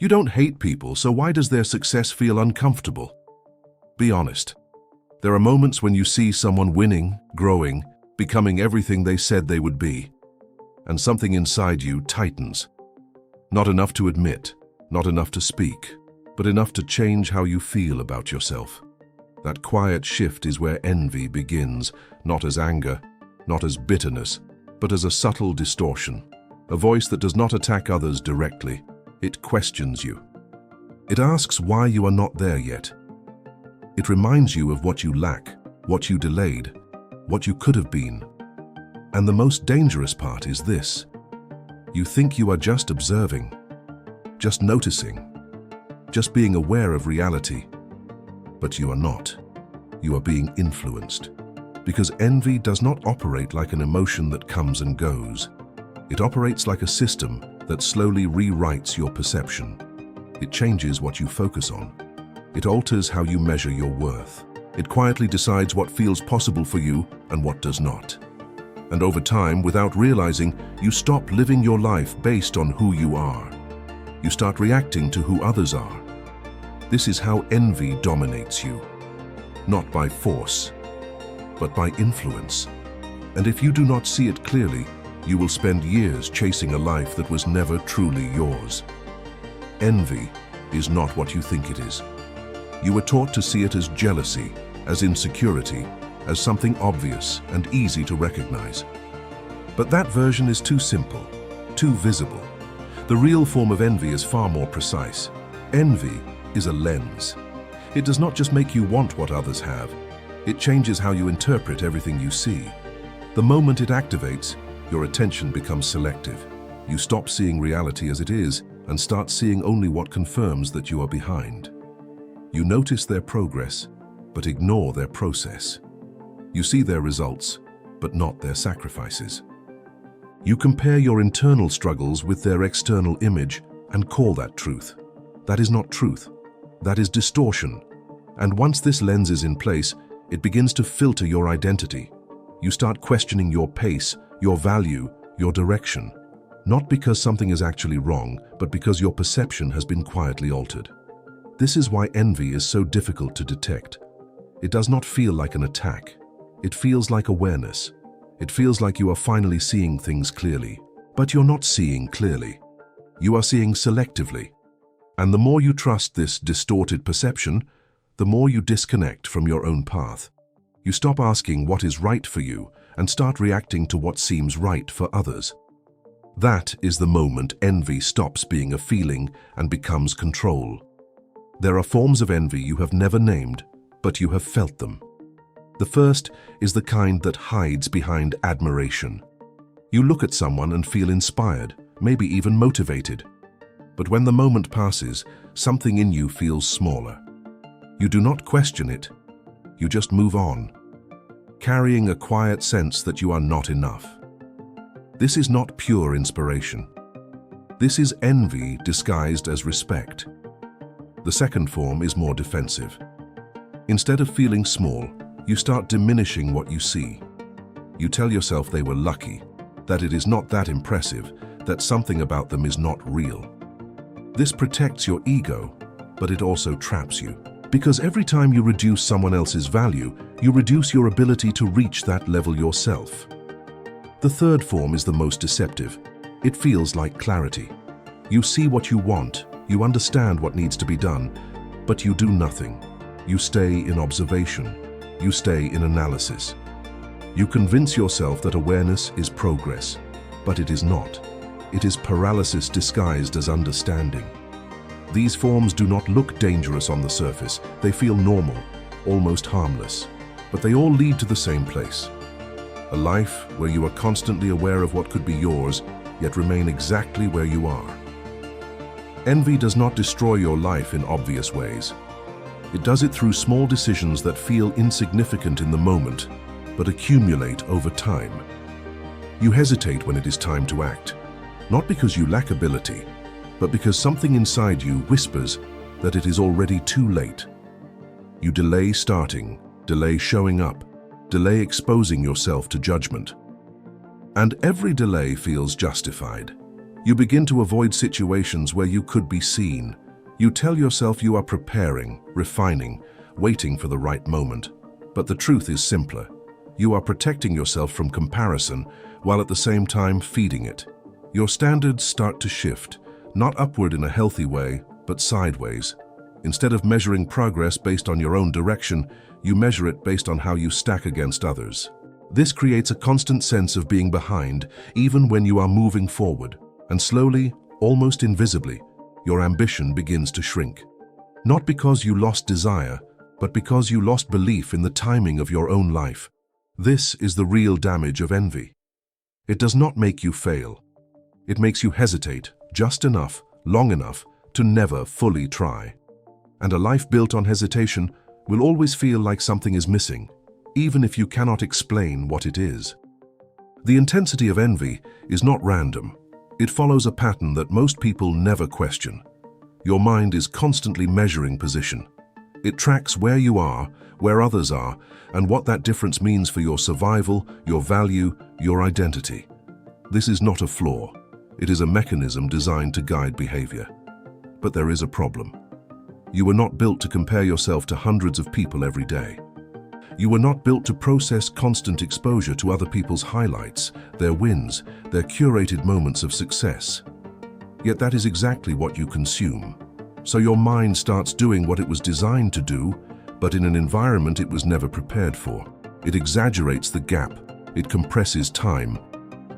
You don't hate people, so why does their success feel uncomfortable? Be honest. There are moments when you see someone winning, growing, becoming everything they said they would be, and something inside you tightens. Not enough to admit, not enough to speak, but enough to change how you feel about yourself. That quiet shift is where envy begins, not as anger, not as bitterness, but as a subtle distortion. A voice that does not attack others directly. It questions you. It asks why you are not there yet. It reminds you of what you lack, what you delayed, what you could have been. And the most dangerous part is this. You think you are just observing, just noticing, just being aware of reality. But you are not. You are being influenced. Because envy does not operate like an emotion that comes and goes. It operates like a system that slowly rewrites your perception. It changes what you focus on. It alters how you measure your worth. It quietly decides what feels possible for you and what does not. And over time, without realizing, you stop living your life based on who you are. You start reacting to who others are. This is how envy dominates you. Not by force, but by influence. And if you do not see it clearly, you will spend years chasing a life that was never truly yours. Envy is not what you think it is. You were taught to see it as jealousy, as insecurity, as something obvious and easy to recognize. But that version is too simple, too visible. The real form of envy is far more precise. Envy is a lens. It does not just make you want what others have. It changes how you interpret everything you see. The moment it activates, your attention becomes selective. You stop seeing reality as it is and start seeing only what confirms that you are behind. You notice their progress, but ignore their process. You see their results, but not their sacrifices. You compare your internal struggles with their external image and call that truth. That is not truth. That is distortion. And once this lens is in place, it begins to filter your identity. You start questioning your pace, your value, your direction. Not because something is actually wrong, but because your perception has been quietly altered. This is why envy is so difficult to detect. It does not feel like an attack. It feels like awareness. It feels like you are finally seeing things clearly. But you're not seeing clearly. You are seeing selectively. And the more you trust this distorted perception, the more you disconnect from your own path. You stop asking what is right for you and start reacting to what seems right for others. That is the moment envy stops being a feeling and becomes control. There are forms of envy you have never named, but you have felt them. The first is the kind that hides behind admiration. You look at someone and feel inspired, maybe even motivated. But when the moment passes, something in you feels smaller. You do not question it. You just move on, carrying a quiet sense that you are not enough. This is not pure inspiration. This is envy disguised as respect. The second form is more defensive. Instead of feeling small, you start diminishing what you see. You tell yourself they were lucky, that it is not that impressive, that something about them is not real. This protects your ego, but it also traps you. Because every time you reduce someone else's value, you reduce your ability to reach that level yourself. The third form is the most deceptive. It feels like clarity. You see what you want, you understand what needs to be done, but you do nothing. You stay in observation. You stay in analysis. You convince yourself that awareness is progress, but it is not. It is paralysis disguised as understanding. These forms do not look dangerous on the surface. They feel normal, almost harmless. But they all lead to the same place. A life where you are constantly aware of what could be yours, yet remain exactly where you are. Envy does not destroy your life in obvious ways. It does it through small decisions that feel insignificant in the moment, but accumulate over time. You hesitate when it is time to act, not because you lack ability, but because something inside you whispers that it is already too late. You delay starting, delay showing up, delay exposing yourself to judgment. And every delay feels justified. You begin to avoid situations where you could be seen. You tell yourself you are preparing, refining, waiting for the right moment. But the truth is simpler. You are protecting yourself from comparison while at the same time feeding it. Your standards start to shift, not upward in a healthy way, but sideways. Instead of measuring progress based on your own direction, you measure it based on how you stack against others. This creates a constant sense of being behind, even when you are moving forward. And slowly, almost invisibly, your ambition begins to shrink. Not because you lost desire, but because you lost belief in the timing of your own life. This is the real damage of envy. It does not make you fail. It makes you hesitate just enough, long enough, to never fully try. And a life built on hesitation will always feel like something is missing, even if you cannot explain what it is. The intensity of envy is not random. It follows a pattern that most people never question. Your mind is constantly measuring position. It tracks where you are, where others are, and what that difference means for your survival, your value, your identity. This is not a flaw. It is a mechanism designed to guide behavior. But there is a problem. You were not built to compare yourself to hundreds of people every day. You were not built to process constant exposure to other people's highlights, their wins, their curated moments of success. Yet that is exactly what you consume. So your mind starts doing what it was designed to do, but in an environment it was never prepared for. It exaggerates the gap. It compresses time.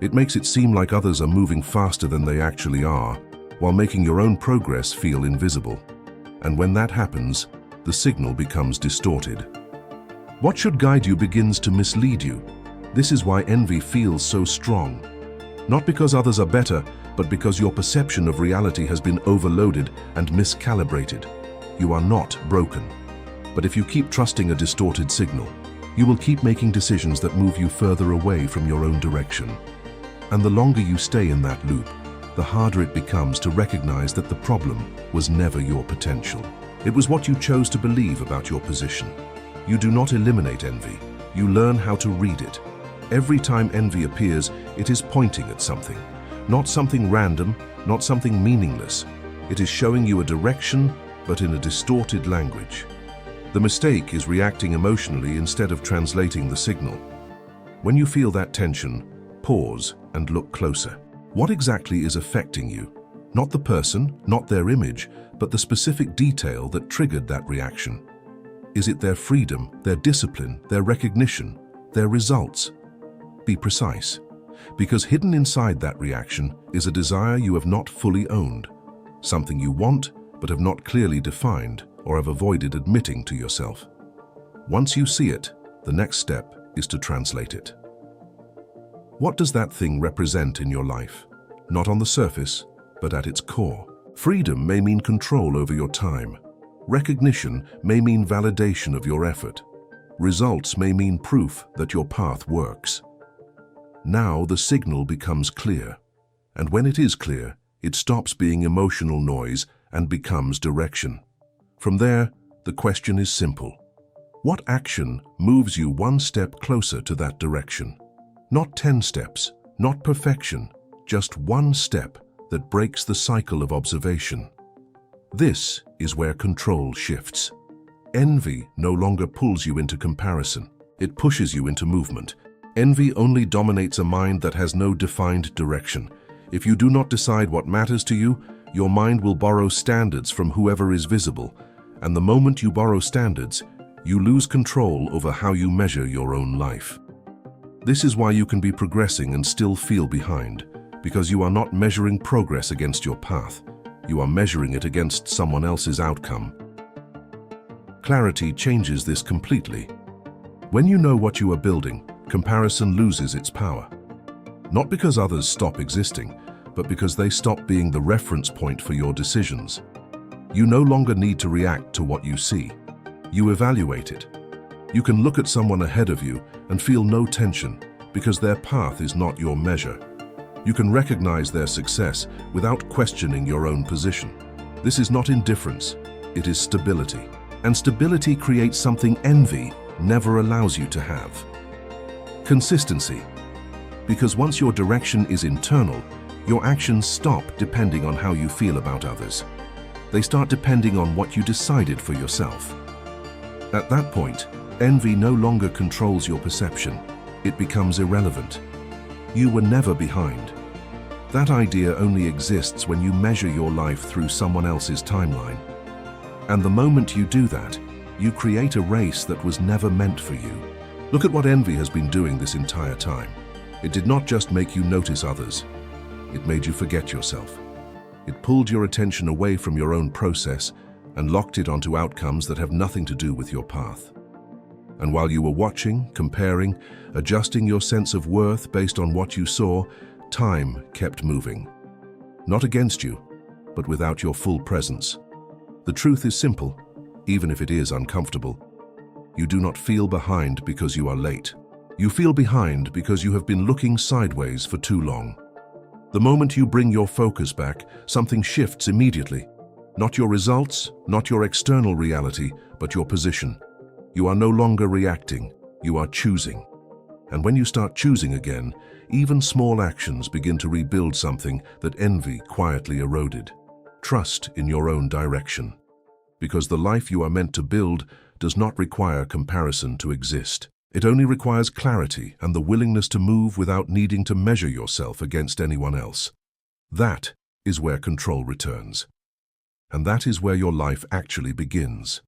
It makes it seem like others are moving faster than they actually are, while making your own progress feel invisible. And when that happens, the signal becomes distorted. What should guide you begins to mislead you. This is why envy feels so strong. Not because others are better, but because your perception of reality has been overloaded and miscalibrated. You are not broken. But if you keep trusting a distorted signal, you will keep making decisions that move you further away from your own direction. And the longer you stay in that loop, the harder it becomes to recognize that the problem was never your potential. It was what you chose to believe about your position. You do not eliminate envy. You learn how to read it. Every time envy appears, it is pointing at something. Not something random, not something meaningless. It is showing you a direction, but in a distorted language. The mistake is reacting emotionally instead of translating the signal. When you feel that tension, pause and look closer. What exactly is affecting you? Not the person, not their image, but the specific detail that triggered that reaction. Is it their freedom, their discipline, their recognition, their results? Be precise, because hidden inside that reaction is a desire you have not fully owned, something you want but have not clearly defined or have avoided admitting to yourself. Once you see it, the next step is to translate it. What does that thing represent in your life? Not on the surface, but at its core. Freedom may mean control over your time. Recognition may mean validation of your effort. Results may mean proof that your path works. Now the signal becomes clear. And when it is clear, it stops being emotional noise and becomes direction. From there, the question is simple. What action moves you one step closer to that direction? Not 10 steps, not perfection, just one step that breaks the cycle of observation. This is where control shifts. Envy no longer pulls you into comparison. It pushes you into movement. Envy only dominates a mind that has no defined direction. If you do not decide what matters to you, your mind will borrow standards from whoever is visible. And the moment you borrow standards, you lose control over how you measure your own life. This is why you can be progressing and still feel behind, because you are not measuring progress against your path. You are measuring it against someone else's outcome. Clarity changes this completely. When you know what you are building, comparison loses its power. Not because others stop existing, but because they stop being the reference point for your decisions. You no longer need to react to what you see. You evaluate it. You can look at someone ahead of you and feel no tension because their path is not your measure. You can recognize their success without questioning your own position. This is not indifference, it is stability. And stability creates something envy never allows you to have. Consistency. Because once your direction is internal, Your actions stop depending on how you feel about others. They start depending on what you decided for yourself. At that point, envy no longer controls your perception. It becomes irrelevant. You were never behind. That idea only exists when you measure your life through someone else's timeline. And the moment you do that, you create a race that was never meant for you. Look at what envy has been doing this entire time. It did not just make you notice others. It made you forget yourself. It pulled your attention away from your own process and locked it onto outcomes that have nothing to do with your path. And while you were watching, comparing, adjusting your sense of worth based on what you saw, time kept moving. Not against you, but without your full presence. The truth is simple, even if it is uncomfortable. You do not feel behind because you are late. You feel behind because you have been looking sideways for too long. The moment you bring your focus back, something shifts immediately. Not your results, not your external reality, but your position. You are no longer reacting, you are choosing. And when you start choosing again, even small actions begin to rebuild something that envy quietly eroded. Trust in your own direction. Because the life you are meant to build does not require comparison to exist. It only requires clarity and the willingness to move without needing to measure yourself against anyone else. That is where control returns. And that is where your life actually begins.